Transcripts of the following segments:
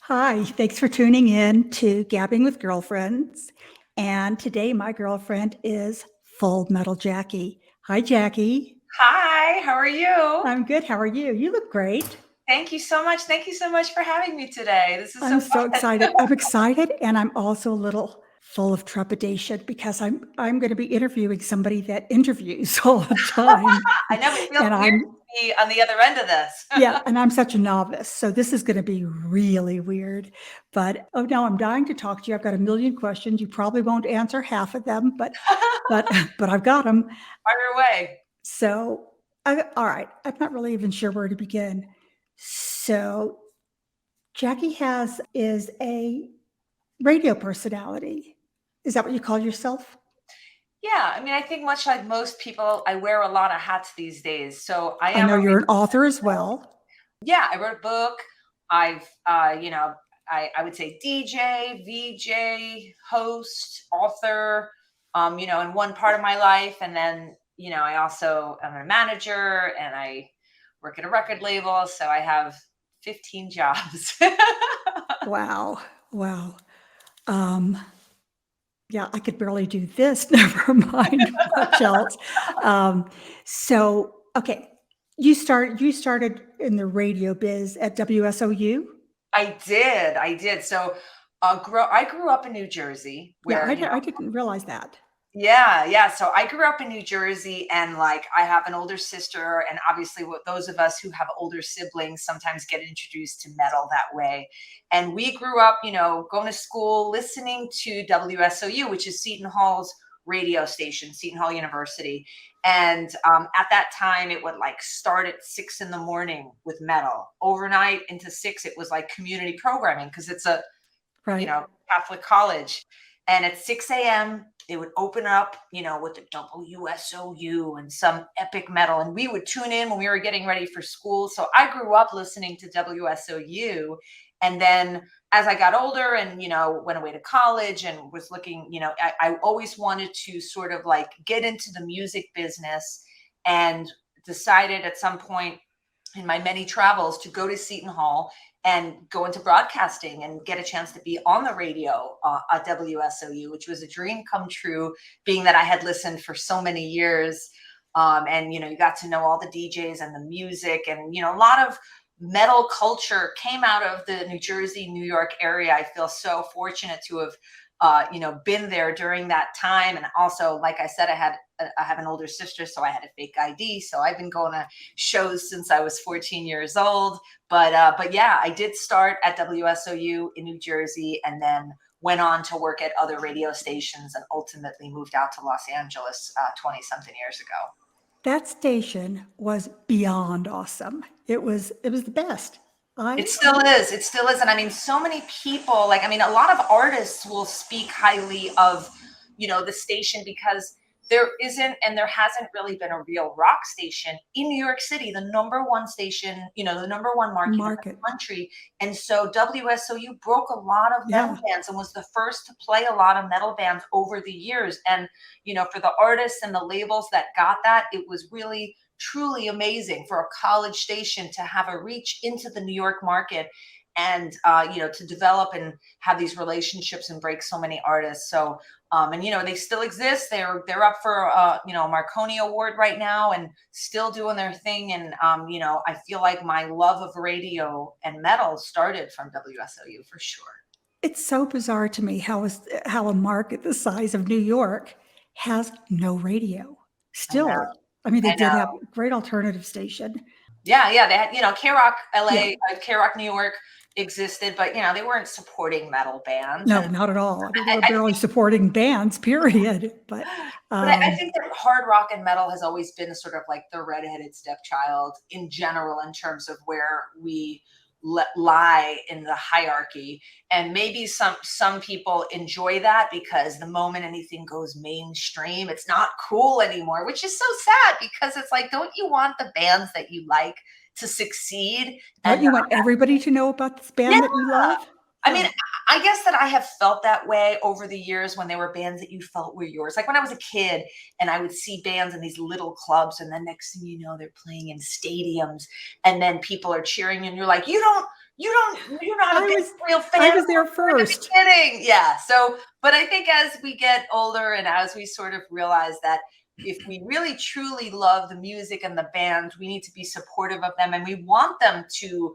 Hi, thanks for tuning in to Gabbing with Girlfriends. And today my girlfriend is Full Metal Jackie. Hi, Jackie. Hi, how are you? I'm good. How are you? You look great. Thank you so much. Thank you so much for having me today. This is so I'm so fun. excited. I'm excited, and I'm also a little full of trepidation because I'm going to be interviewing somebody that interviews all the time, I know it feels and weird I'm to be on the other end of this. yeah, and I'm such a novice, so this is going to be really weird. But oh no, I'm dying to talk to you. I've got a million questions. You probably won't answer half of them, but but I've got them. Fire away. So all right, I'm not really even sure where to begin. So Jackie has is a radio personality. Is that what you call yourself? Yeah, I mean, I think much like most people, I wear a lot of hats these days. So I I am know a you're an author as well. yeah, I wrote a book. I've I would say DJ, VJ, host, author, in one part of my life. And then, I also am a manager and I work at a record label. So I have 15 jobs. Wow, wow. Um, Yeah, I could barely do this, never mind much else. Um, okay, you started in the radio biz at WSOU? I did. So I grew up in New Jersey Yeah, where, I didn't realize that. yeah, yeah. So I grew up in New Jersey, and like I have an older sister, and obviously, what those of us who have older siblings sometimes get introduced to metal that way. And we grew up, going to school, listening to WSOU, which is Seton Hall's radio station, Seton Hall University. And at that time, it would like start at 6 in the morning with metal. Overnight into six, it was like community programming because it's a Right. Catholic college. And at 6 a.m., they would open up, with the WSOU and some epic metal. And we would tune in when we were getting ready for school. So I grew up listening to WSOU. And then as I got older and, went away to college and was looking, I always wanted to sort of like get into the music business and decided at some point in my many travels to go to Seton Hall and go into broadcasting and get a chance to be on the radio at WSOU, which was a dream come true, being that I had listened for so many years. And you got to know all the DJs and the music, and a lot of metal culture came out of the New Jersey, New York area. I feel so fortunate to have been there during that time. And also, like I said, I have an older sister, so I had a fake ID. So I've been going to shows since I was 14 years old. But yeah, I did start at WSOU in New Jersey, and then went on to work at other radio stations, and ultimately moved out to Los Angeles 20 something years ago. That station was beyond awesome. It was the best. It I still is. It still is. And I mean, so many people, like, I mean, a lot of artists will speak highly of, the station because there isn't and there hasn't really been a real rock station in New York City, the number one station, the number one market in market. the country. And so WSOU broke a lot of metal Yeah. bands and was the first to play a lot of metal bands over the years. And, for the artists and the labels that got that, it was really truly amazing for a college station to have a reach into the New York market and to develop and have these relationships and break so many artists. So and they still exist. They're up for a Marconi Award right now and still doing their thing. And I feel like my love of radio and metal started from WSOU for sure. It's so bizarre to me how a market the size of New York has no radio. I know. Still, I mean, they I did know. have a great alternative station. Yeah, yeah, they had, K-Rock Yeah. LA, K-Rock New York existed, but they weren't supporting metal bands. No, And not at all. I mean, they I, were I barely supporting bands, period. But, But I think that hard rock and metal has always been sort of like the redheaded stepchild in general, in terms of where we lie in the hierarchy. And maybe some people enjoy that because the moment anything goes mainstream, it's not cool anymore, which is so sad because it's like, don't you want the bands that you like to succeed? don't And you want everybody to know about this yeah, band that you love? I mean, Oh, I guess that I have felt that way over the years when there were bands that you felt were yours. Like when I was a kid and I would see bands in these little clubs, and the next thing you know, they're playing in stadiums, and then people are cheering, and you're like, you're not a I big was real I fan of was there them. You gotta be first. kidding. Yeah. So, but I think as we get older and as we sort of realize that if we really truly love the music and the band, we need to be supportive of them, and we want them to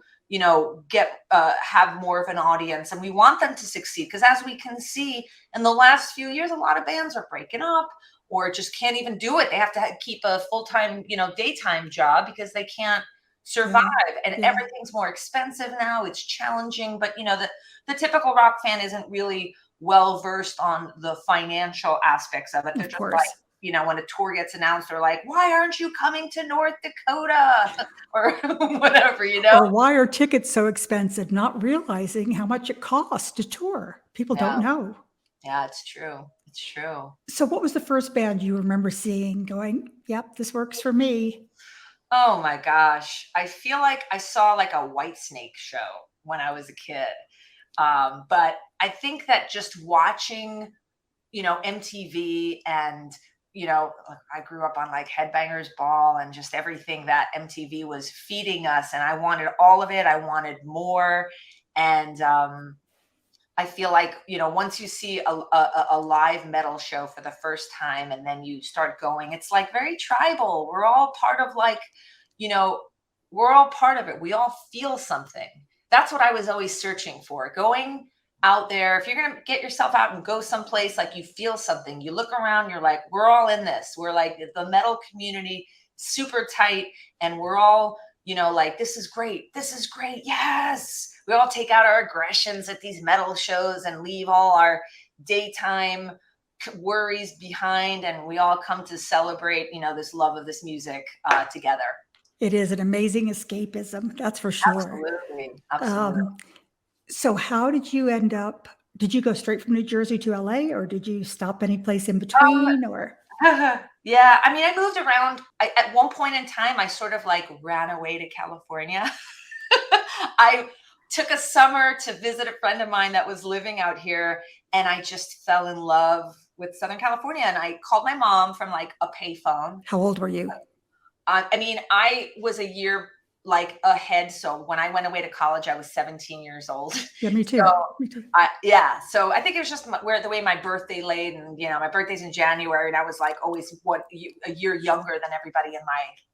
get have more of an audience, and we want them to succeed, because as we can see in the last few years, a lot of bands are breaking up or just can't even do it. They have to keep a full-time daytime job because they can't survive, Yeah, and yeah, everything's more expensive now. It's challenging, but the typical rock fan isn't really well versed on the financial aspects of it. They're of just like, course. when a tour gets announced, they're like, why aren't you coming to North Dakota? Or whatever. Or why are tickets so expensive? Not realizing how much it costs to tour. People don't Yeah. know. Yeah, it's true. It's true. So what was the first band you remember seeing going, "Yep, this works for me"? Oh my gosh. I feel like I saw like a White Snake show when I was a kid. But I think that just watching, MTV, and, I grew up on like Headbangers Ball and just everything that MTV was feeding us. And I wanted all of it. I wanted more. And I feel like, once you see a live metal show for the first time and then you start going, it's like very tribal. We're all part of like, you know, we're all part of it. We all feel something. That's what I was always searching for. Going out there, if you're going to get yourself out and go someplace, like you feel something, you look around, you're like, we're all in this. We're like the metal community, super tight, and we're all like, this is great. This is great. Yes. We all take out our aggressions at these metal shows and leave all our daytime worries behind. And we all come to celebrate, this love of this music together. It is an amazing escapism, that's for sure. Absolutely. Absolutely. Um, so how did you end up did you go straight from New Jersey to LA, or did you stop any place in between, or Yeah. I mean, I moved around. At one point in time, I sort of like ran away to California. I took a summer to visit a friend of mine that was living out here, and I just fell in love with Southern California. And I called my mom from like a payphone. how old were you? I mean, I was a year like ahead. So when I went away to college, I was 17 years old. Yeah, me So too, me too. yeah, so I think it was just where the way my birthday laid, and my birthday's in January, and I was like always a year younger than everybody in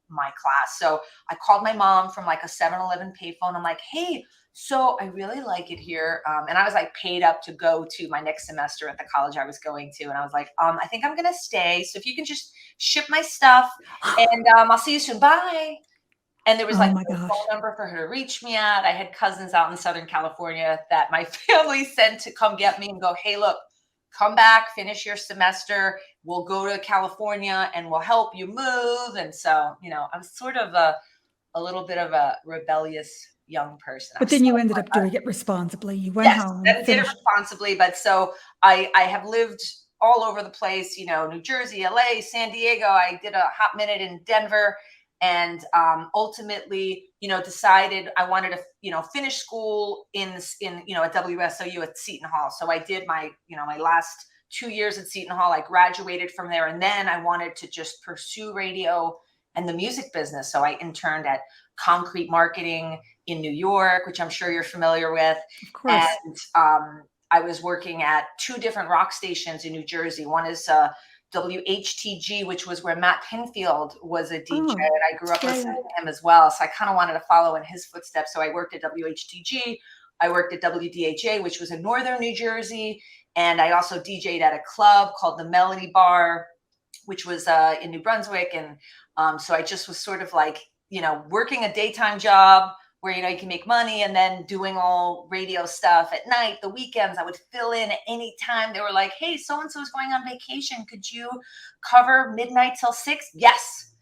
my class. So I called my mom from like a 7-Eleven payphone. I'm like, hey, so I really like it here, and I was like paid up to go to my next semester at the college I was going to, and I was like, I think I'm gonna stay. So if you can just ship my stuff, and I'll see you soon. Bye. And there was Oh like my no gosh. phone number for her to reach me at. I had cousins out in Southern California that my family sent to come get me and go, hey, look, come back, finish your semester. We'll go to California and we'll help you move. And so, I was sort of a little bit of a rebellious young person. I But was then so you ended up doing it responsibly. You went Yes, home, and did it finished. responsibly. But so I have lived all over the place, New Jersey, LA, San Diego. I did a hot minute in Denver, and ultimately, decided I wanted to, finish school at WSOU at Seton Hall. So I did my last 2 years at Seton Hall. I graduated from there, and then I wanted to just pursue radio and the music business. So I interned at Concrete Marketing in New York, which I'm sure you're familiar with. Of course. And I was working at two different rock stations in New Jersey. One is WHTG, which was where Matt Pinfield was a DJ, Oh, and I grew up yeah, listening yeah. to him as well. So I kind of wanted to follow in his footsteps. So I worked at WHTG. I worked at WDHA, which was in northern New Jersey. And I also DJ'd at a club called the Melody Bar, which was in New Brunswick. And so I just was sort of like, working a daytime job where, you can make money, and then doing all radio stuff at night, the weekends. I would fill in at any time. They were like, hey, so-and-so is going on vacation. Could you cover midnight till 6? Yes.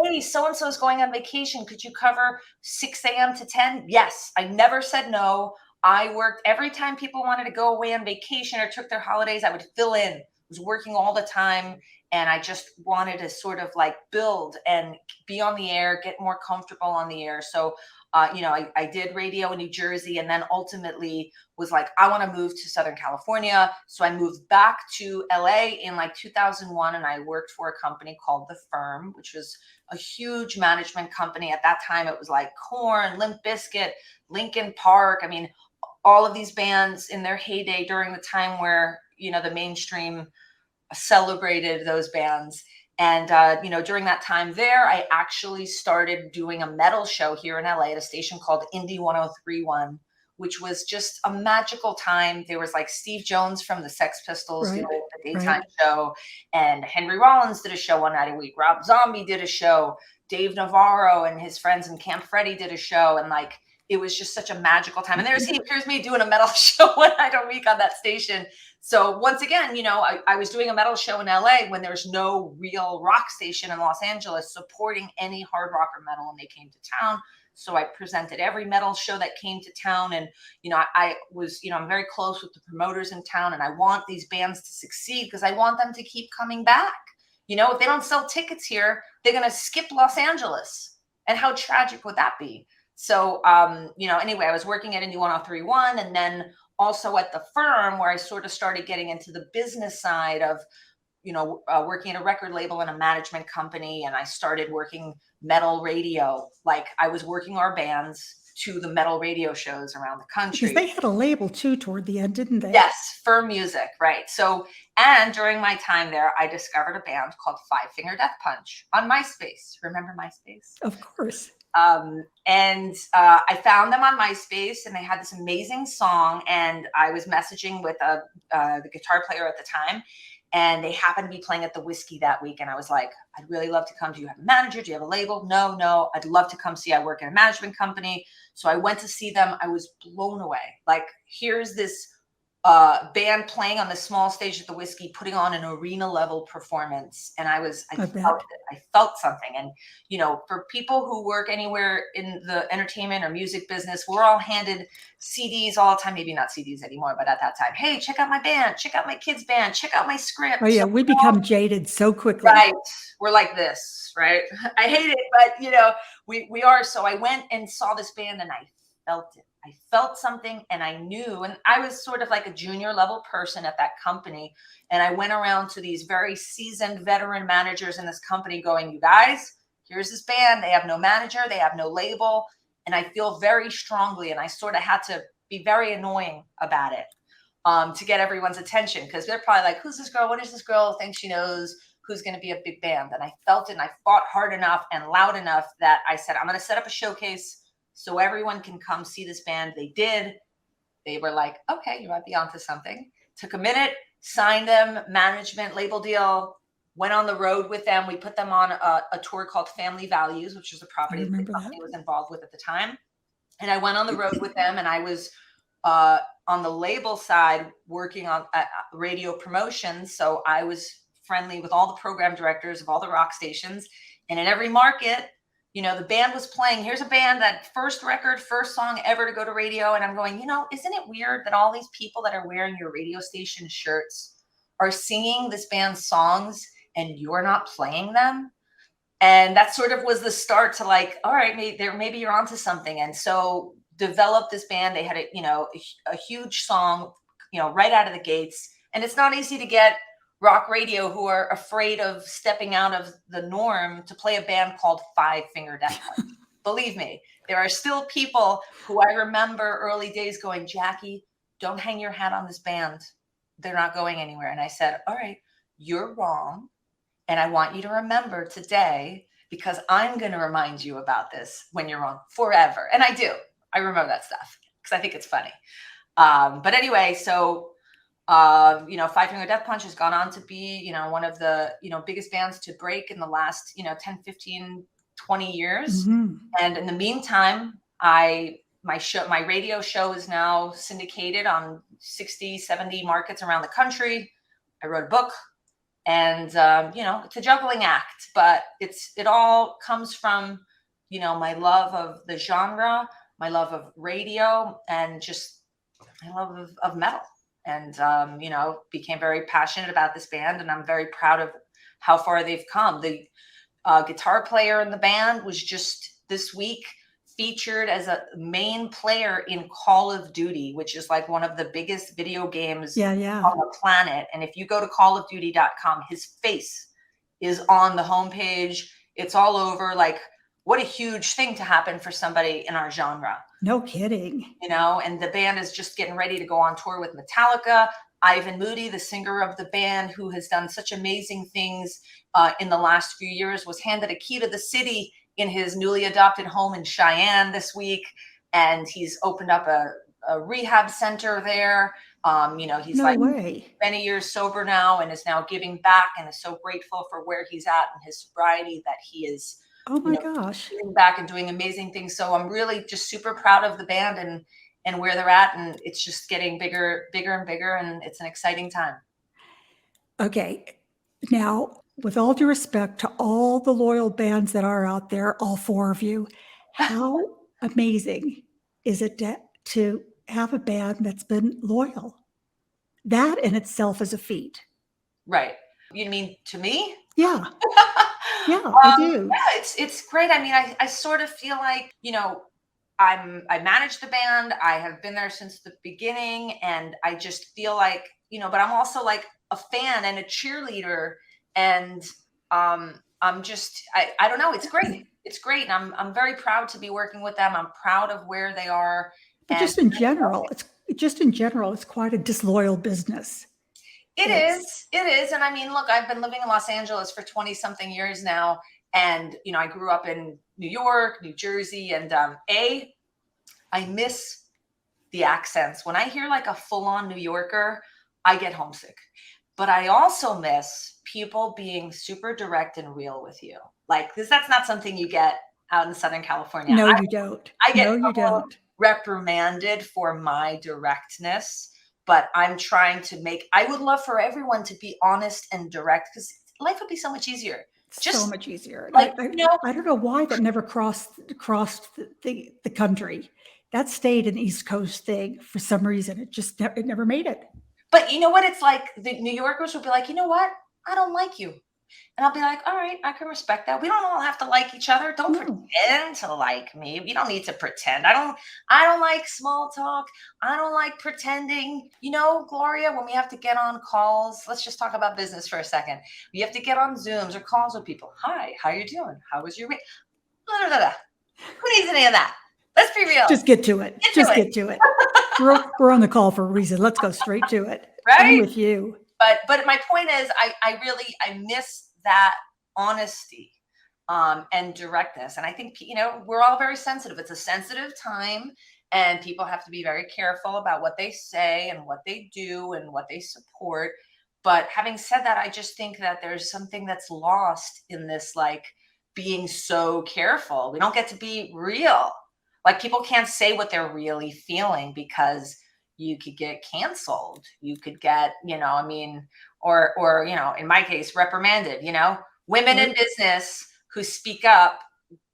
Hey, so-and-so is going on vacation. Could you cover 6 a.m. to 10? Yes. I never said no. I worked every time people wanted to go away on vacation or took their holidays. I would fill in. I was working all the time. and I just wanted to sort of like build and be on the air, get more comfortable on the air. So, I did radio in New Jersey, and then ultimately was like, I want to move to Southern California. So I moved back to LA in like 2001, and I worked for a company called The Firm, which was a huge management company. At that time, it was like Korn, Limp Bizkit, Linkin Park. I mean, all of these bands in their heyday during the time where, the mainstream celebrated those bands. And, during that time there, I actually started doing a metal show here in LA at a station called Indie 1031, which was just a magical time. There was like Steve Jones from the Sex Pistols Right. doing the daytime Right. show, and Henry Rollins did a show one night a week. Rob Zombie did a show. Dave Navarro and his friends in Camp Freddy did a show. And like, it was just such a magical time. And here's me doing a metal show one night a week on that station. So once again, I was doing a metal show in LA when there's no real rock station in Los Angeles supporting any hard rock or metal, and they came to town. So I presented every metal show that came to town. And, I was, I'm very close with the promoters in town, and I want these bands to succeed because I want them to keep coming back. If they don't sell tickets here, they're going to skip Los Angeles. And how tragic would that be? So, anyway, I was working at Indie 1031, and then also at The Firm, where I sort of started getting into the business side of, working at a record label and a management company. And I started working metal radio. Like, I was working our bands to the metal radio shows around the country. Because they had a label too toward the end, didn't they? Yes, Firm Music, right. So, and during my time there, I discovered a band called Five Finger Death Punch on MySpace. Remember MySpace? Of course. I found them on MySpace, and they had this amazing song. And I was messaging with the guitar player at the time, and they happened to be playing at the Whiskey that week. And I was like, I'd really love to come. Do you have a manager? Do you have a label? No, I'd love to come see. I work in a management company. So I went to see them. I was blown away. Like, here's this band playing on the small stage at the Whiskey, putting on an arena level performance. And I felt it. I felt something. And, for people who work anywhere in the entertainment or music business, we're all handed CDs all the time. Maybe not CDs anymore, but at that time, hey, check out my band, check out my kids' band, check out my script. Oh yeah, we become jaded so quickly. Right. We're like this, right? I hate it, but we are. So I went and saw this band, and I felt it. I felt something, and I knew, and I was sort of like a junior level person at that company. And I went around to these very seasoned veteran managers in this company going, you guys, here's this band. They have no manager. They have no label. And I feel very strongly, and I sort of had to be very annoying about it to get everyone's attention, because they're probably like, who's this girl? What is this girl? Thinks she knows who's going to be a big band. And I felt it, and I fought hard enough and loud enough that I said, I'm going to set up a showcase so everyone can come see this band. They did. They were like, okay, you might be onto something. Took a minute, signed them, management, label deal, went on the road with them. We put them on a tour called Family Values, which was a property the company was involved with at the time. And I went on the road with them, and I was on the label side working on radio promotions. So I was friendly with all the program directors of all the rock stations. And in every market, the band was playing. Here's a band that first song ever to go to radio. And I'm going, isn't it weird that all these people that are wearing your radio station shirts are singing this band's songs and you're not playing them? And that sort of was the start to like, all right, maybe you're onto something. And so developed this band. They had a huge song, right out of the gates. And it's not easy to get rock radio who are afraid of stepping out of the norm to play a band called Five Finger Death Punch. Believe me, there are still people who I remember early days going, Jackie, don't hang your hat on this band. They're not going anywhere. And I said, all right, you're wrong. And I want you to remember today, because I'm going to remind you about this when you're wrong forever. And I do. I remember that stuff because I think it's funny. But anyway, so Five Finger Death Punch has gone on to be, one of the, biggest bands to break in the last, 10, 15, 20 years. Mm-hmm. And in the meantime, my radio show is now syndicated on 60, 70 markets around the country. I wrote a book, and, it's a juggling act, but it all comes from, my love of the genre, my love of radio, and just my love of metal. And, became very passionate about this band, and I'm very proud of how far they've come. The guitar player in the band was just this week featured as a main player in Call of Duty, which is like one of the biggest video games Yeah, yeah. on the planet. And if you go to callofduty.com, his face is on the homepage. It's all over. Like, what a huge thing to happen for somebody in our genre. No kidding. You know, and the band is just getting ready to go on tour with Metallica. Ivan Moody, the singer of the band, who has done such amazing things in the last few years, was handed a key to the city in his newly adopted home in Cheyenne this week. And he's opened up a rehab center there. You know, he's No like way. many years sober now and is now giving back and is so grateful for where he's at in his sobriety that he is, Oh you my know, gosh. giving back and doing amazing things. So I'm really just super proud of the band and where they're at. And it's just getting bigger and bigger. And it's an exciting time. Okay. Now, with all due respect to all the loyal bands that are out there, all 4 of you, how amazing is it to have a band that's been loyal? That in itself is a feat. Right. You mean to me? Yeah. Yeah, I do. Yeah, it's great. I mean, I sort of feel like, you know, I manage the band. I have been there since the beginning, and I just feel like, you know, but I'm also like a fan and a cheerleader, and I'm just I don't know. It's great. It's great, and I'm very proud to be working with them. I'm proud of where they are, But and just in general, it's quite a disloyal business. it It's is. It is. And I mean, look, I've been living in Los Angeles for 20 something years now. And, you know, I grew up in New York, New Jersey, and I miss the accents. When I hear like a full on New Yorker, I get homesick. But I also miss people being super direct and real with you. Like, because that's not something you get out in Southern California. no, you don't. I No, get you don't. reprimanded for my directness, but I'm trying to make, I would love for everyone to be honest and direct because life would be so much easier. So Just much easier. like, you know, I don't know why that never crossed the country. That stayed an East Coast thing for some reason. It never made it. but you know what? It's like the New Yorkers will be like, you know what? I don't like you. And I'll be like, all right, I can respect that. We don't all have to like each other. Don't No. pretend to like me. You don't need to pretend. I don't like small talk. I don't like pretending. You know, Gloria, when we have to get on calls, let's just talk about business for a second. We have to get on Zooms or calls with people. Hi, how you doing? How was your week? Blah, blah, blah, blah. Who needs any of that? Let's be real. Just get to it. Get to Just it. get to it. We're on the call for a reason. Let's go straight to it. I'm Right? with you. But my point is, I miss that honesty and directness. And I think, you know, we're all very sensitive. It's a sensitive time, and people have to be very careful about what they say and what they do and what they support. But having said that, I just think that there's something that's lost in this, like being so careful. We don't get to be real. Like, people can't say what they're really feeling because you could get canceled. You could get, you know, I mean, or, you know, in my case, reprimanded, you know, women in business who speak up,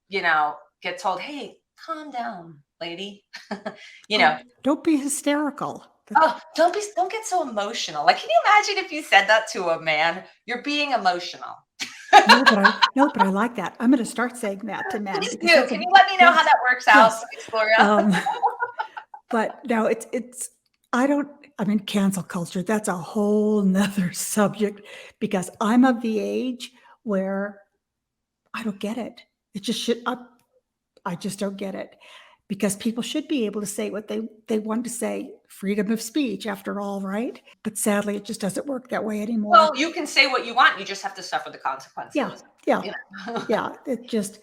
you know, get told, hey, calm down, lady. You know, Don't be hysterical. oh, don't get so emotional. Like, can you imagine if you said that to a man? You're being emotional. No, but I like that. I'm going to start saying that to men Please because do. Can you let me know how that works out, yes. please, Gloria? But no, I mean, cancel culture, that's a whole nother subject because I'm of the age where I don't get it. It just should, I just don't get it because people should be able to say what they want to say, freedom of speech after all, right? But sadly, it just doesn't work that way anymore. Well, you can say what you want. You just have to suffer the consequences. Yeah. You know? Yeah. It just,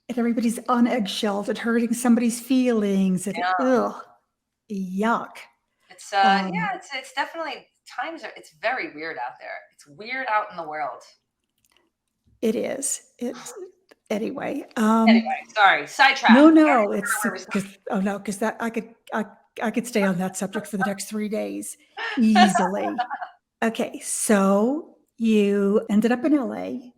and everybody's on eggshells and hurting somebody's feelings. And, Yeah. ugh, yuck. It's yeah, it's definitely it's very weird out there. It's weird out in the world. It is. It's anyway. Anyway, sorry, sidetrack. No, it's because that I could stay on that subject for the next 3 days easily. Okay, so you ended up in LA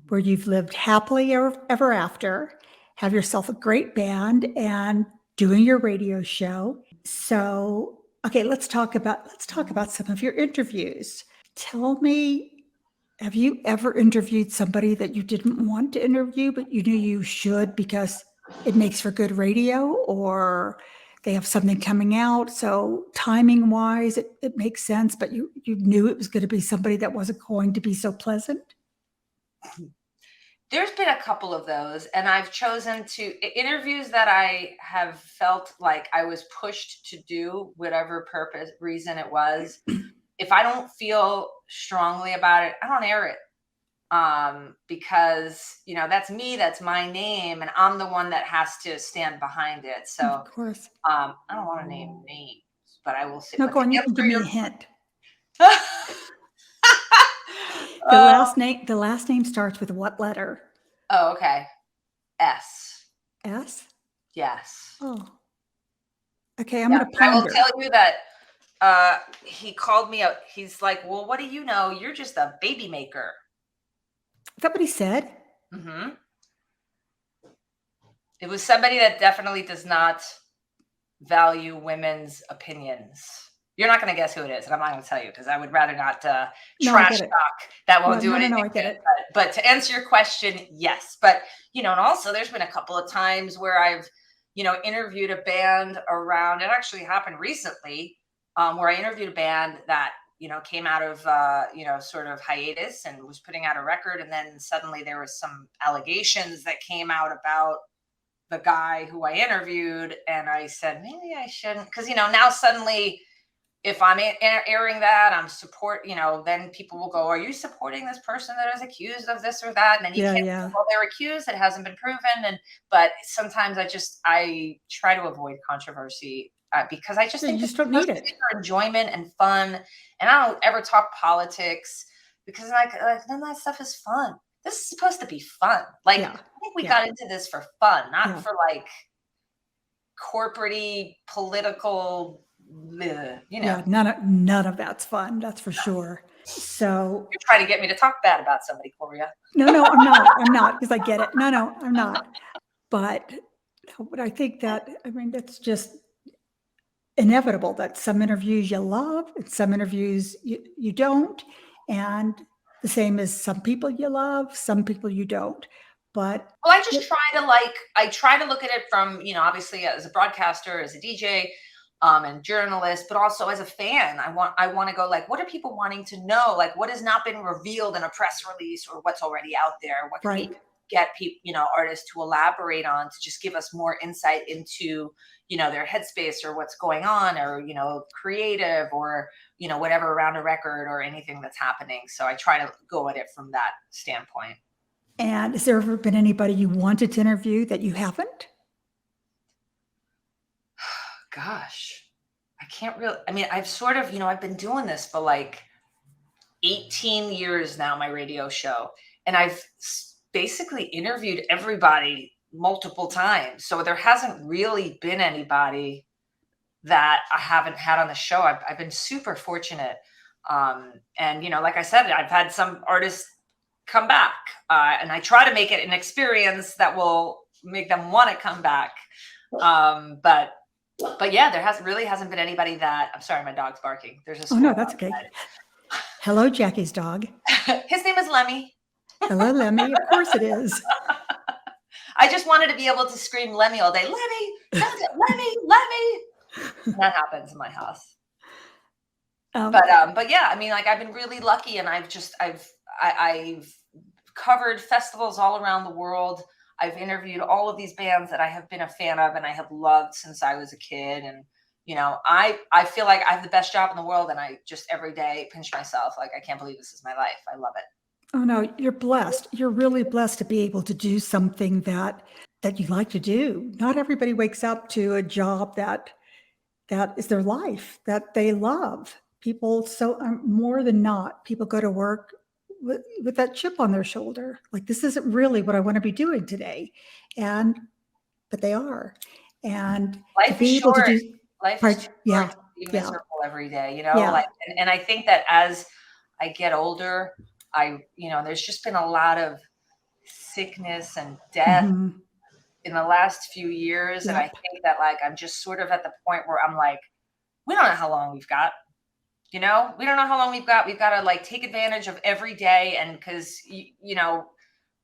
where you've lived happily ever after, have yourself a great band and doing your radio show. So, okay, let's talk about some of your interviews. Tell me Have you ever interviewed somebody that you didn't want to interview, but you knew you should because it makes for good radio, or they have something coming out, so timing-wise, it makes sense, but you knew it was gonna be somebody that wasn't going to be so pleasant? There's been a couple of those, and I've chosen to interviews that I have felt like I was pushed to do, whatever purpose reason it was. If I don't feel strongly about it, I don't air it. Because that's me, that's my name, and I'm the one that has to stand behind it. Of So course. I don't want to name names, but I will say. No, But go to on, you can give answer me your, a hint. uh, The last name starts with what letter? oh, okay, S. S? Yes. Oh, okay, I'm Yeah, gonna I will ponder. tell you that he called me out. He's like, "Well, what do you know? You're just a baby maker." Is that what he said? Hmm. It was somebody that definitely does not value women's opinions. You're not going to guess who it is, and I'm not going to tell you because I would rather not No, I trash get it. talk. That Yeah, won't do no, no, no, anything I get good. it. But to answer your question, yes. But and also there's been a couple of times where I've interviewed a band around. It actually happened recently, where I interviewed a band that came out of sort of hiatus and was putting out a record, and then suddenly there was some allegations that came out about the guy who I interviewed, and I said maybe I shouldn't, because now suddenly if I'm airing that, I'm then people will go, are you supporting this person that is accused of this or that? And then you Yeah, can't say, yeah. well, they're accused, it hasn't been proven. But sometimes I try to avoid controversy, because I just Yeah, you think it's just don't supposed need to be it. for enjoyment and fun, and I don't ever talk politics, because none of that stuff is fun. This is supposed to be fun. Like, Yeah, I think we yeah, got into this for fun, not yeah. for like corporate political, Yeah, none of that's fun, that's for sure. So You're trying to get me to talk bad about somebody, Gloria. no, I'm not, because I get it. No, no, I'm not. But no, but I think that, I mean, that's just inevitable that some interviews you love and some interviews you don't, and the same as some people you love, some people you don't. But Well, I just it try to look at it from, obviously as a broadcaster, as a DJ, and journalist, but also as a fan. I want to go, like, what are people wanting to know? Like, what has not been revealed in a press release, or what's already out there? What can we right. get people, artists to elaborate on, to just give us more insight into, their headspace, or what's going on, or, creative, or, whatever around a record, or anything that's happening. So I try to go at it from that standpoint. And has there ever been anybody you wanted to interview that you haven't? Gosh, I can't really. I mean, I've sort of, I've been doing this for like 18 years now, my radio show, and I've basically interviewed everybody multiple times. So there hasn't really been anybody that I haven't had on the show. I've been super fortunate. And, like I said, I've had some artists come back, and I try to make it an experience that will make them want to come back. But yeah, there hasn't been anybody that. I'm sorry, my dog's barking. There's a Oh, no, squirrel that's okay. Hello, Jackie's dog. outside. His name is Lemmy. Hello, Lemmy. Of course it is. I just wanted to be able to scream Lemmy all day. Lemmy, Lemmy, Lemmy. And that happens in my house. Um, But yeah, I mean, like, I've been really lucky, and I've covered festivals all around the world. I've interviewed all of these bands that I have been a fan of and I have loved since I was a kid. And I feel like I have the best job in the world, and I just every day pinch myself like, I can't believe this is my life. I love it. oh no, you're blessed. You're really blessed to be able to do something that you like to do. Not everybody wakes up to a job that is their life, that they love. People, so more than not, people go to work with that chip on their shoulder. Like, this isn't really what I want to be doing today. And, but they are. And to Life is be able to short. do, Life is too right. short Yeah. to be Yeah. miserable every day, Yeah. like, and I think that as I get older, there's just been a lot of sickness and death Hmm. in the last few years. And I Yep. think that, like, I'm just sort of at the point where I'm like, we don't know how long we've got. You know, we don't know how long we've got. We've got to like take advantage of every day, and because you know,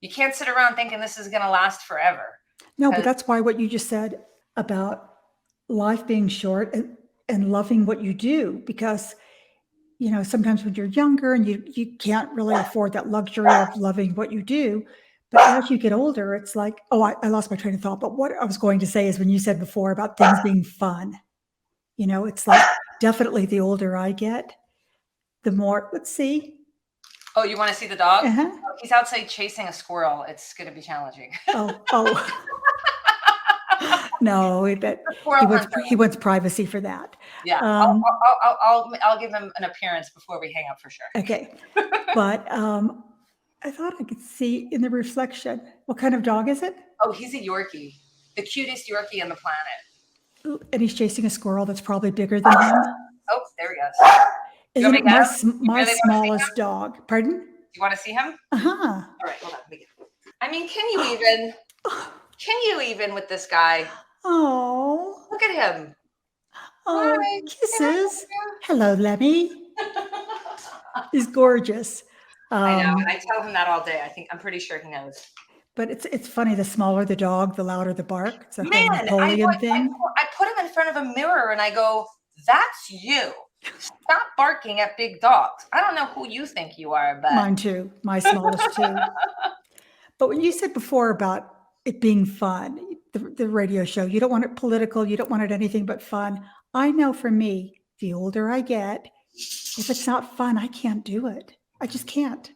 you can't sit around thinking this is going to last forever. No, but 'Cause- that's why what you just said about life being short and loving what you do, because, sometimes when you're younger and you can't really afford that luxury of loving what you do. But as you get older, it's like, oh, I lost my train of thought. But what I was going to say is when you said before about things being fun, it's like definitely the older I get, the more, let's see. Oh, you want to see the dog? Uh-huh. Oh, he's outside chasing a squirrel. It's going to be challenging. Oh. No, that The squirrel hunter. he wants privacy for that. Yeah, Um, I'll give him an appearance before we hang up for sure. okay, but I thought I could see in the reflection. What kind of dog is it? Oh, he's a Yorkie, the cutest Yorkie on the planet. And he's chasing a squirrel that's probably bigger than him. Oh, there he goes. You Isn't want it me to my get him? You my really want to see smallest dog? Pardon? You want to see him? Uh-huh. All right, hold on. Let me get him. I mean, can you even with this guy? Oh. Look at him. Oh, Hi. kisses. Hello, Lemmy. He's gorgeous. I know, and I tell him that all day. I'm pretty sure he knows. But it's funny. The smaller the dog, the louder the bark. It's a whole Man, Napoleon thing. I put him in front of a mirror and I go, "That's you. Stop barking at big dogs." I don't know who you think you are, but Mine too. My smallest too. But when you said before about it being fun, the radio show, you don't want it political. You don't want it anything but fun. I know for me, the older I get, if it's not fun, I can't do it. I just can't.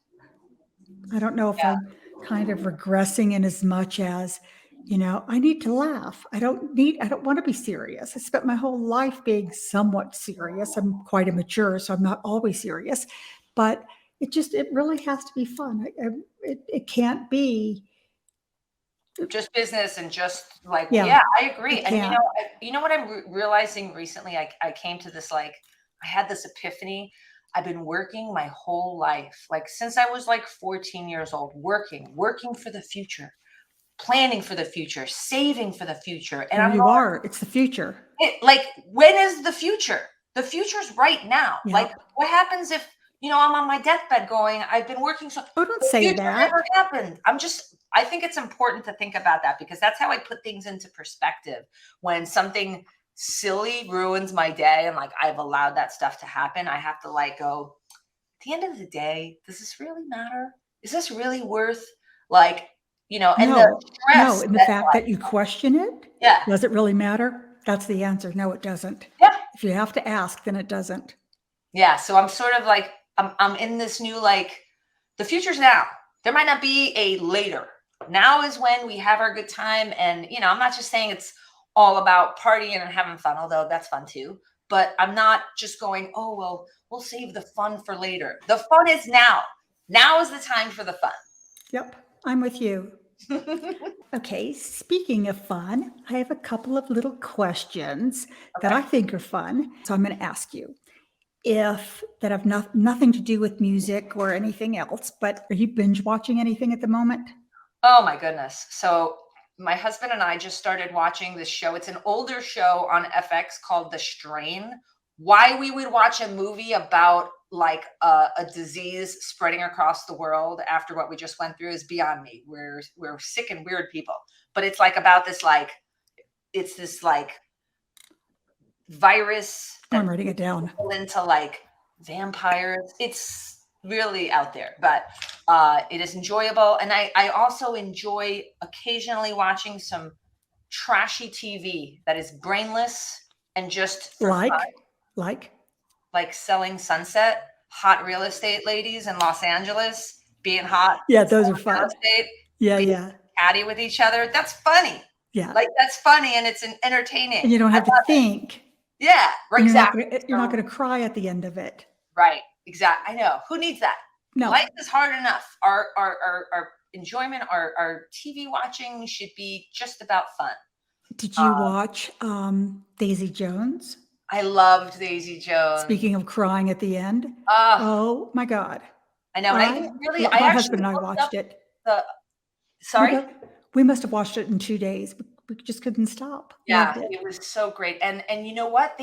I don't know if Yeah. I'm kind of regressing in as much as, I need to laugh. I don't want to be serious. I spent my whole life being somewhat serious. I'm quite immature, so I'm not always serious, but it really has to be fun. It can't be. just business and just like, Yeah, yeah, I agree. it And can't. you know what I'm realizing recently? I came to this, like, I had this epiphany. I've been working my whole life, like since I was like 14 years old, working for the future, planning for the future, saving for the future. And Here I'm you are. It's the future. like, when is the future? The future's right now. Yeah. Like, what happens if, I'm on my deathbed going, I've been working so Oh, don't the say future that. never happened. I think it's important to think about that, because that's how I put things into perspective. When something silly ruins my day and like I've allowed that stuff to happen, I have to like go, at the end of the day, does this really matter? Is this really worth, like, and the No, stress and the that, fact that you question it, yeah, does it really matter? That's the answer. No, it doesn't. yeah. If you have to ask, then it doesn't. Yeah, so I'm sort of like, I'm in this new, like, the future's now. There might not be a later. Now is when we have our good time. And, I'm not just saying it's all about partying and having fun, although that's fun too. But I'm not just going, oh, well, we'll save the fun for later. The fun is now. Now is the time for the fun. Yep, I'm with you. Okay, speaking of fun, I have a couple of little questions that Okay. I think are fun. So I'm going to ask you that have nothing to do with music or anything else, but are you binge watching anything at the moment? Oh my goodness. So my husband and I just started watching this show. It's an older show on FX called The Strain. Why we would watch a movie about like a disease spreading across the world after what we just went through is beyond me. We're sick and weird people. But it's like about this, like, it's this like virus I'm that writing it down. into like vampires. It's really out there, but it is enjoyable. And I also enjoy occasionally watching some trashy TV that is brainless and just for fun, Like Selling Sunset, hot real estate ladies in Los Angeles being hot. Yeah, those are selling fun. real estate, Yeah, being yeah, catty with each other. That's funny. yeah. Like, that's funny, and it's entertaining. And you don't have to think. Yeah, And exactly. you're not going to cry at the end of it. Right. Exactly. I know. Who needs that? No. Life is hard enough. Our enjoyment, our TV watching should be just about fun. Did you watch Daisy Jones? I loved Daisy Jones. Speaking of crying at the end. Uh, Oh my God. I know. My husband and I watched it. Sorry? We must have watched it in 2 days. We just couldn't stop. Yeah, Loved it. it was so great. And you know what?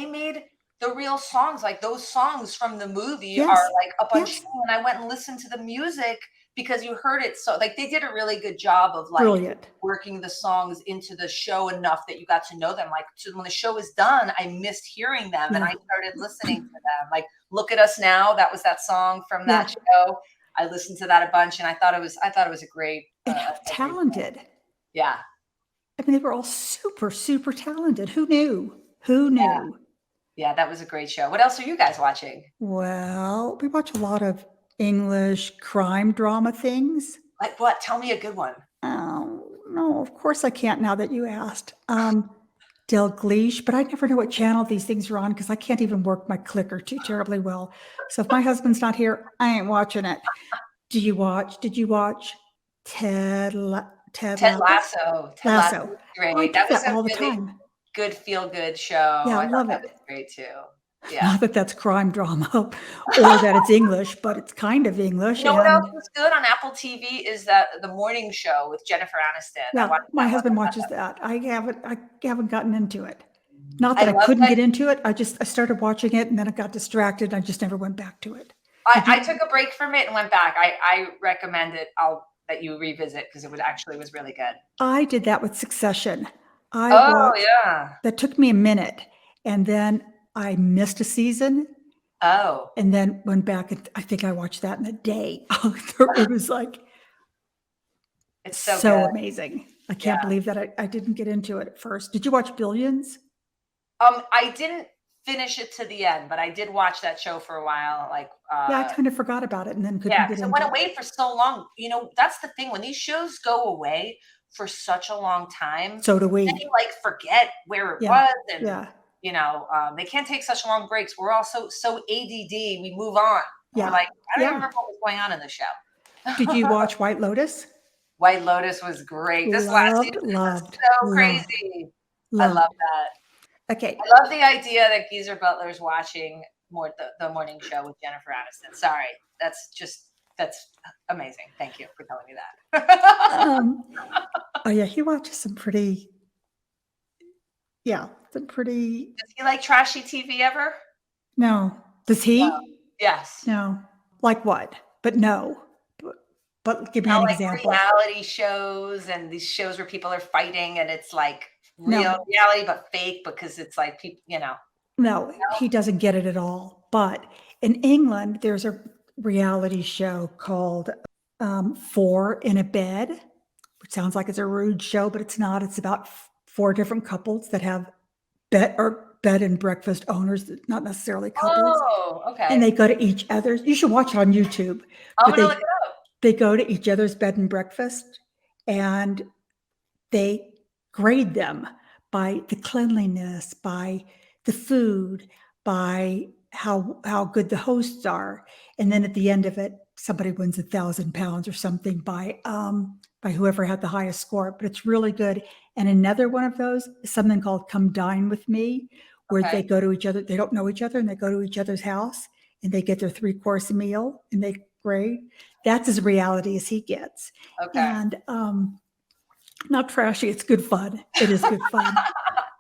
the real songs, like those songs from the movie are Yes. like up on Yes. channel, and I went and listened to the music because you heard it so like they did a really good job of like Brilliant. working the songs into the show enough that you got to know them. Like so when the show was done, I missed hearing them and I Yeah. started listening to them. Like Look at Us Now, that was that song from that Yeah. show. I listened to that a bunch and I thought it was a great And how a great show. talented. Yeah. I mean, they were all super, super talented. Who knew? Who Yeah. knew? Yeah, that was a great show. What else are you guys watching? Well, we watch a lot of English crime drama things. Like what? Tell me a good one. Oh, no, of course I can't now that you asked. Dalgleish, but I never know what channel these things are on because I can't even work my clicker too terribly well. So if my husband's not here, I ain't watching it. Did you watch Ted Ted Lasso? Lasso. Ted Lasso Lasso. was Oh, I great. do That was that a all the really time. good feel-good show. Yeah, I thought love that it. was great too. Yeah. Not that that's crime drama or that it's English, but it's kind of English. You know what else And was good on Apple TV is that The Morning Show with Jennifer Aniston. I yeah, watched my that one. husband watches that. I haven't gotten into it. Not I that I love couldn't that get into it. I started watching it and then I got distracted. And I just never went back to it. Did I you? took a break from it and went back. I recommend it. I'll that you revisit because it was really good. I did that with Succession. I Oh watched yeah. that took me a minute and then I missed a season Oh, and then went back and I think I watched that in a day. It was like it's so so good. amazing. I Yeah. can't believe that I didn't get into it at first. Did you watch Billions? I didn't finish it to the end, but I did watch that show for a while. Like, Yeah, I kind of forgot about it and then couldn't yeah, get because it went into it. away for so long. You know, that's the thing. When these shows go away for such a long time, So do then we. you like forget where it Yeah. was, and Yeah. they can't take such long breaks. We're all so ADD. We move on, and we're Yeah. like, I don't even Yeah. remember what was going on in the Did you show. watch White Lotus? White Lotus was great. This last Loved, season was loved, so loved, crazy. I love loved. that. Okay. I love the idea that Geezer Butler's watching the morning show with Jennifer Aniston. Sorry, that's amazing. Thank you for telling me that. Um, oh yeah, he watches some pretty, Does he like trashy TV ever? no. Does No. he? Yes. No. Like what? But no. But, but give me an Not like example. reality shows and these shows where people are fighting and it's like real No. reality but fake because it's like people. No, he doesn't get it at all. But in England, there's a reality show called Four in a Bed, which sounds like it's a rude show, but it's not. It's about four different couples that have bed and breakfast owners, not necessarily couples. Oh, And okay. they go to each other's. You should watch it on YouTube. I'm But gonna look it up. they go to each other's bed and breakfast, and they grade them by the cleanliness, by the food, by how good the hosts are, and then at the end of it, somebody wins £1,000 or something by whoever had the highest score. But it's really good. And another one of those is something called "Come Dine with Me," where they Okay. go to each other. They don't know each other, and they go to each other's house, and they get their 3-course meal, and they grade. That's as reality as he gets. Okay. And not trashy. It's good fun. It is good fun.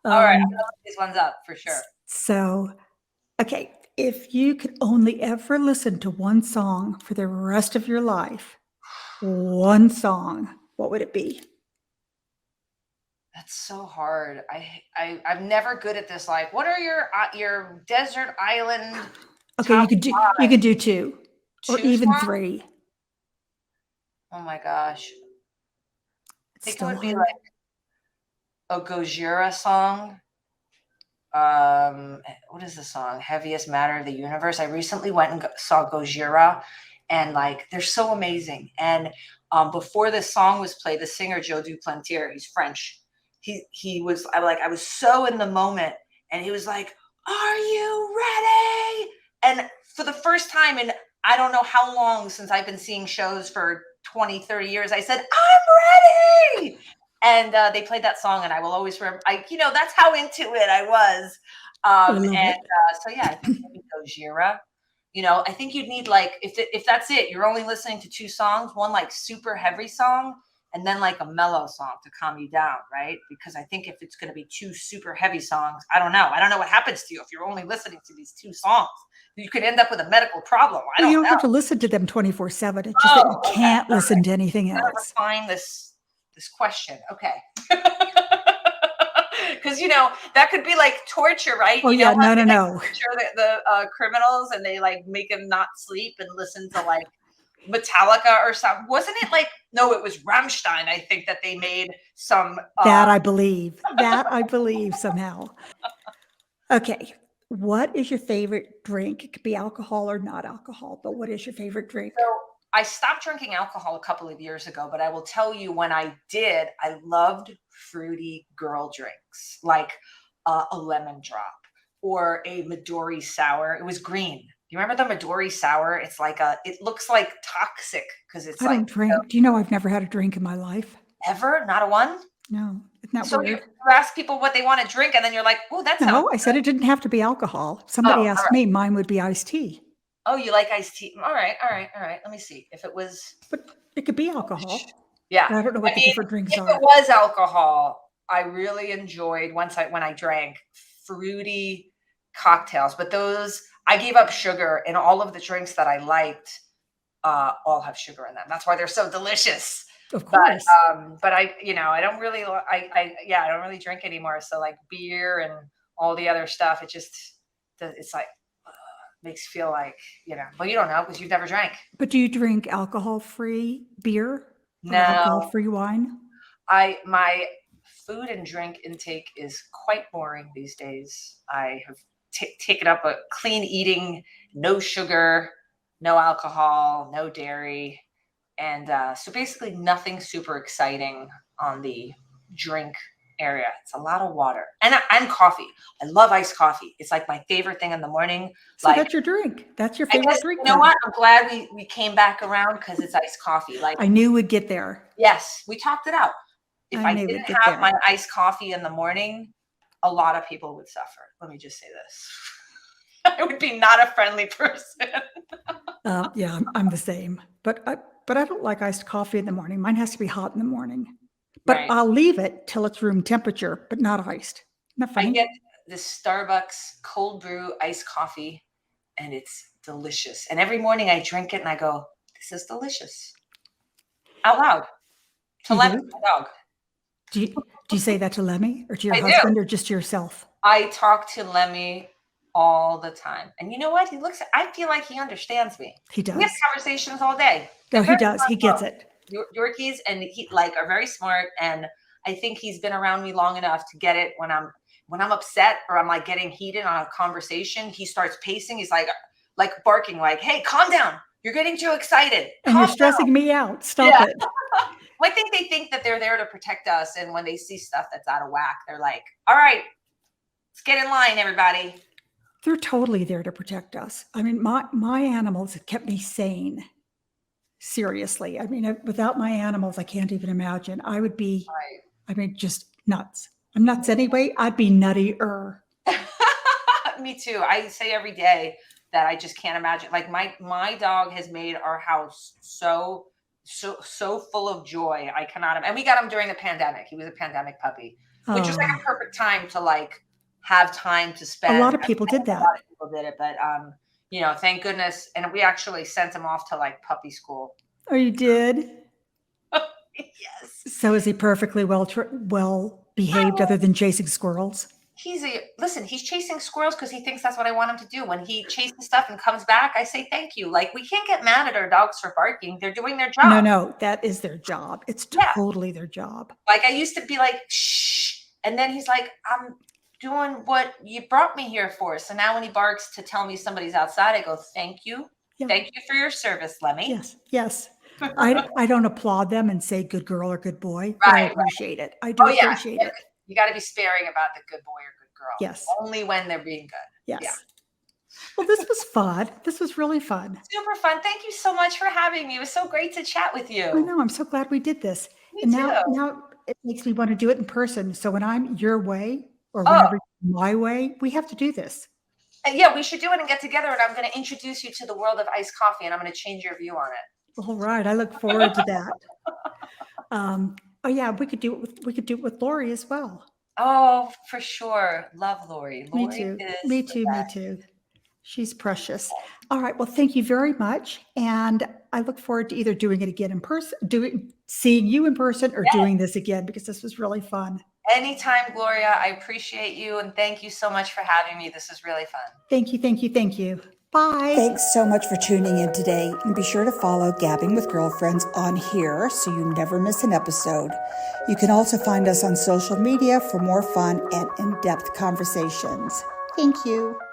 All right. I'm gonna look these ones up for sure. So, okay, if you could only ever listen to one song for the rest of your life, one song, what would it be? That's so hard. I'm never good at this. Like, what are your desert island Okay, top you could do two or two even songs? three. Oh my gosh. I It's think it still would be hard. like a Gojira song. What is the song? Heaviest Matter of the Universe. I recently went and saw Gojira, and like they're so amazing. And before this song was played, the singer Joe Duplantier, he's French. He was I was so in the moment, and he was like, "Are you ready?" And for the first time in I don't know how long since I've been seeing shows for 20, 30 years, I said, "I'm ready." And they played that song, and I will always remember. That's how into it I was. I love it. So yeah, I think maybe Gojira. I think you'd need like if that's it, you're only listening to two songs, one like super heavy song, and then like a mellow song to calm you down, right? Because I think if it's going to be two super heavy songs, I don't know. I don't know what happens to you if you're only listening to these two songs. You could end up with a medical problem. I Well, don't you don't know. have to listen to them 24/7. It's just that you Oh, okay. can't All listen right. to anything Gotta else. refine this question. Okay. Because that could be like torture, right? Oh, You know yeah. how No, they no, like no. torture the criminals and they like make them not sleep and listen to like Metallica or something. Wasn't it like, no, it was Rammstein, I think, that they made some That I believe. That I believe somehow. Okay. What is your favorite drink? It could be alcohol or not alcohol, but what is your favorite drink? So I stopped drinking alcohol a couple of years ago, but I will tell you when I did, I loved fruity girl drinks like a lemon drop or a Midori sour. It was green. You remember the Midori sour? It looks like toxic because it's I like, don't drink. Do you know I've never had a drink in my life? ever, not a one. No. Isn't that So you weird? ask people what they want to drink, and then you're like, oh, that sounds No, I said it didn't have to be alcohol. Oh, Somebody all asked right. me, mine would be iced tea, Oh, you like iced tea? All right, all right, all right. Let me see if it was. but it could be alcohol. Yeah, I don't know I what the mean, different drinks if it are. was alcohol, I really enjoyed when I drank fruity cocktails. But those I gave up sugar, and all of the drinks that I liked all have sugar in them. That's why they're so delicious. Of But course. but I don't really I don't really drink anymore. So like beer and all the other stuff, it's like makes you feel like well, you don't know because you've never drank. But do you drink alcohol-free beer or No, alcohol-free wine? my food and drink intake is quite boring these days. I have taken up a clean eating, no sugar, no alcohol, no dairy, and so basically nothing super exciting on the drink area. It's a lot of water and coffee. I love iced coffee. It's like my favorite thing in the morning. So Like, that's your drink. That's your I guess, favorite drink you know then. what? I'm glad we came back around because it's iced coffee. Like, I knew we'd get there. yes, we talked it out. If I I knew didn't we'd get have there. my iced coffee in the morning, a lot of people would suffer. Let me just say this. I would be not a friendly person. Yeah, I'm the same. But I don't like iced coffee in the morning. Mine has to be hot in the morning. But Right. I'll leave it till it's room temperature, but not iced. Isn't that I funny? get this Starbucks cold brew iced coffee, and it's delicious. And every morning I drink it and I go, this is delicious. Out loud. To You Lemmy, do? my dog. Do you say that to Lemmy or to your I do. husband or just to yourself? I talk to Lemmy all the time. And you know what? I feel like he understands me. He We have does. conversations all day. No, They're he very does. He smart gets it. Yorkies, and he like are very smart. And I think he's been around me long enough to get it when I'm upset or I'm like getting heated on a conversation. He starts pacing. He's like barking, like, "Hey, calm down! You're getting too excited. And you're Calm down." stressing me out. Stop Yeah. it. Well, I think they think that they're there to protect us, and when they see stuff that's out of whack, they're like, "All right, let's get in line, everybody." They're totally there to protect us. I mean, my animals have kept me sane. Seriously. I mean, without my animals, I can't even imagine. I would be, Right. I mean, just nuts. I'm nuts anyway. I'd be nuttier. Me too. I say every day that I just can't imagine. Like my dog has made our house so full of joy. I cannot. And we got him during the pandemic. He was a pandemic puppy, which was like Oh, a perfect time to like have time to a spend. lot of people did A that. lot of people did it, but thank goodness. And we actually sent him off to like puppy school. Oh, you did? Yes. So is he perfectly well behaved other than chasing squirrels? He's chasing squirrels because he thinks that's what I want him to do. When he chases stuff and comes back, I say thank you. Like, we can't get mad at our dogs for barking. They're doing their job. No, that is their job. It's Yeah. totally their job. Like, I used to be like, shh. And then he's like, I'm doing what you brought me here for. So now when he barks to tell me somebody's outside, I go, thank you. Yeah. Thank you for your service, Lemmy. Yes. I don't applaud them and say good girl or good boy, but I Right. appreciate it. I do Oh, yeah. appreciate it. You got to be sparing about the good boy or good girl. Yes. Only when they're being good. Yes. Yeah. Well, this was fun. This was really fun. Super fun. Thank you so much for having me. It was so great to chat with you. I know. I'm so glad we did this. Me And too. now it makes me want to do it in person. So when I'm your way or Oh. whenever you're my way, we have to do this. Yeah, we should do it and get together. And I'm going to introduce you to the world of iced coffee, and I'm going to change your view on it. All right. I look forward to that. Oh yeah, we could do it with Lori as well. Oh, for sure. Love Lori. Me Lori too. is Me the too. Me best. too. She's precious. All right. Well, thank you very much. And I look forward to either doing it again in person, seeing you in person or Yes. doing this again because this was really fun. Anytime, Gloria. I appreciate you and thank you so much for having me. This is really fun. Thank you. Thank you. Thank you. Bye. Thanks so much for tuning in today. And be sure to follow Gabbing with Girlfriends on here so you never miss an episode. You can also find us on social media for more fun and in-depth conversations. Thank you.